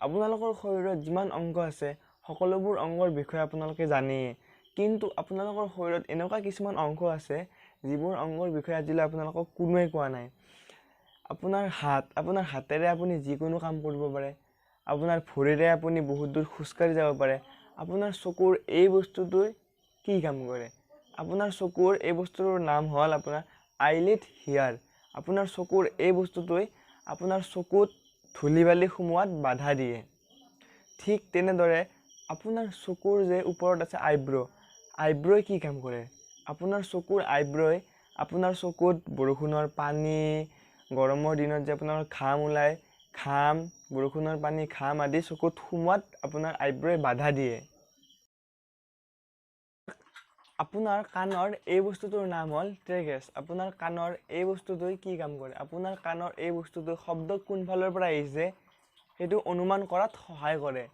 আপোনালোকৰ শৰীৰত যিমান অংগ আছে সকলোবোৰ অংগৰ বিষয়ে আপোনালোকে জানেই, কিন্তু আপোনালোকৰ শৰীৰত এনেকুৱা কিছুমান অংগ আছে যিবোৰ অংগৰ বিষয়ে আজিলৈ আপোনালোকক কোনোৱে কোৱা নাই। আপোনাৰ হাতেৰে আপুনি যিকোনো কাম কৰিব পাৰে, আপোনাৰ ভৰিৰে আপুনি বহুত দূৰ খোজকাঢ়ি যাব পাৰে। আপোনাৰ চকুৰ এই বস্তুটোৱে কি কাম কৰে? আপোনাৰ চকুৰ এই বস্তুটোৰ নাম হ'ল আপোনাৰ আইলিড হেয়াৰ। আপোনাৰ চকুৰ এই বস্তুটোৱে আপোনাৰ চকুত ধূলি বালি সোমোৱাত বাধা দিয়ে। ঠিক তেনেদৰে আপোনাৰ চকুৰ যে ওপৰত আছে আইব্ৰই কি কাম কৰে? আপোনাৰ চকুৰ আইব্ৰই আপোনাৰ চকুত বৰষুণৰ পানী, গৰমৰ দিনত যে আপোনাৰ ঘাম ওলায়, বৰষুণৰ পানী, ঘাম আদি চকুত সোমোৱাত আপোনাৰ আইব্ৰই বাধা দিয়ে। আপোনাৰ কাণৰ এই বস্তুটোৰ নাম হ'ল ট্ৰেগেছ। আপোনাৰ কাণৰ এই বস্তুটোৱে কি কাম কৰে? আপোনাৰ কাণৰ এই বস্তুটোৱে শব্দ কোনফালৰ পৰা আহিছে সেইটো অনুমান কৰাত সহায় কৰে।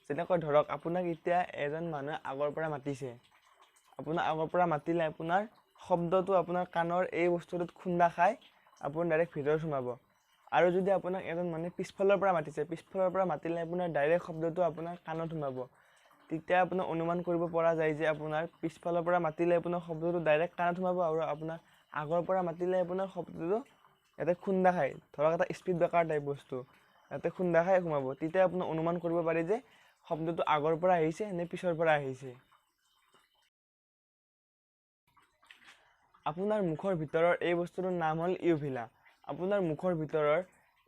যেনেকৈ ধৰক আপোনাক এতিয়া এজন মানুহে আগৰ পৰা মাতিছে, আপোনাক আগৰ পৰা মাতিলে আপোনাৰ শব্দটো আপোনাৰ কাণৰ এই বস্তুটোত খুন্দা খাই আপুনি ডাইৰেক্ট ভিতৰত সোমাব। আৰু যদি আপোনাক এজন মানুহে পিছফালৰ পৰা মাতিছে, পিছফালৰ পৰা মাতিলে আপোনাৰ ডাইৰেক্ট শব্দটো আপোনাৰ কাণত সোমাব। তেতিয়া আপোনাৰ অনুমান কৰিব পৰা যায় যে আপোনাৰ পিছফালৰ পৰা মাতিলে আপোনাৰ শব্দটো ডাইৰেক্ট কাণত সোমাব, আৰু আপোনাৰ আগৰ পৰা মাতিলে আপোনাৰ শব্দটো ইয়াতে খুন্দা খায়, ধৰক এটা স্পীড ব্ৰেকাৰ টাইপ বস্তু, ইয়াতে খুন্দা খাই সোমাব। তেতিয়া আপোনাৰ অনুমান কৰিব পাৰি যে শব্দটো আগৰ পৰা আহিছে নে পিছৰ পৰা আহিছে। আপোনাৰ মুখৰ ভিতৰৰ এই বস্তুটোৰ নাম হ'ল ইউভিলা। আপোনাৰ মুখৰ ভিতৰৰ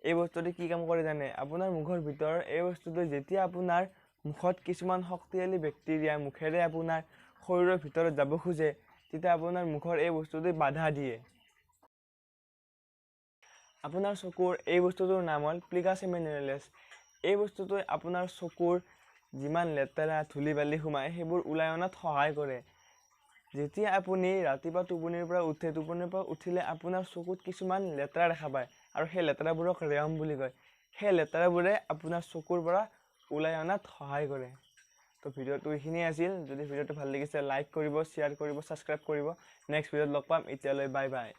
এই বস্তুটো কি কাম কৰে জানে? আপোনাৰ মুখৰ ভিতৰৰ এই বস্তুটো যেতিয়া আপোনাৰ মুখত কিছুমান শক্তিশালী বেক্টেৰিয়া মুখেৰে আপোনাৰ শৰীৰৰ ভিতৰত যাব খোজে, তেতিয়া আপোনাৰ মুখৰ এই বস্তুটোৱে বাধা দিয়ে। আপোনাৰ চকুৰ এই বস্তুটোৰ নাম হ'ল প্লিকা সেমিনেৰেলিছ। এই বস্তুটোৱে আপোনাৰ চকুৰ যিমান লেতেৰা ধূলি বালি সোমায় সেইবোৰ ওলাই অনাত সহায় কৰে। যেতিয়া আপুনি ৰাতিপুৱা টোপনিৰ পৰা উঠিলে আপোনাৰ চকুত কিছুমান লেতেৰা দেখা পায়, আৰু সেই লেতেৰাবোৰক ৰেয়ম বুলি কয়। সেই লেতেৰাবোৰে আপোনাৰ চকুৰ পৰা ওলাই অনাত সহায় কৰে। তো ভিডিঅ'টো এইখিনিয়ে আছিল। যদি ভিডিঅ'টো ভাল লাগিছে লাইক কৰিব, শ্বেয়াৰ কৰিব, ছাবস্ক্ৰাইব কৰিব। নেক্সট ভিডিঅ'ত লগ পাম। এতিয়ালৈ বাই বাই।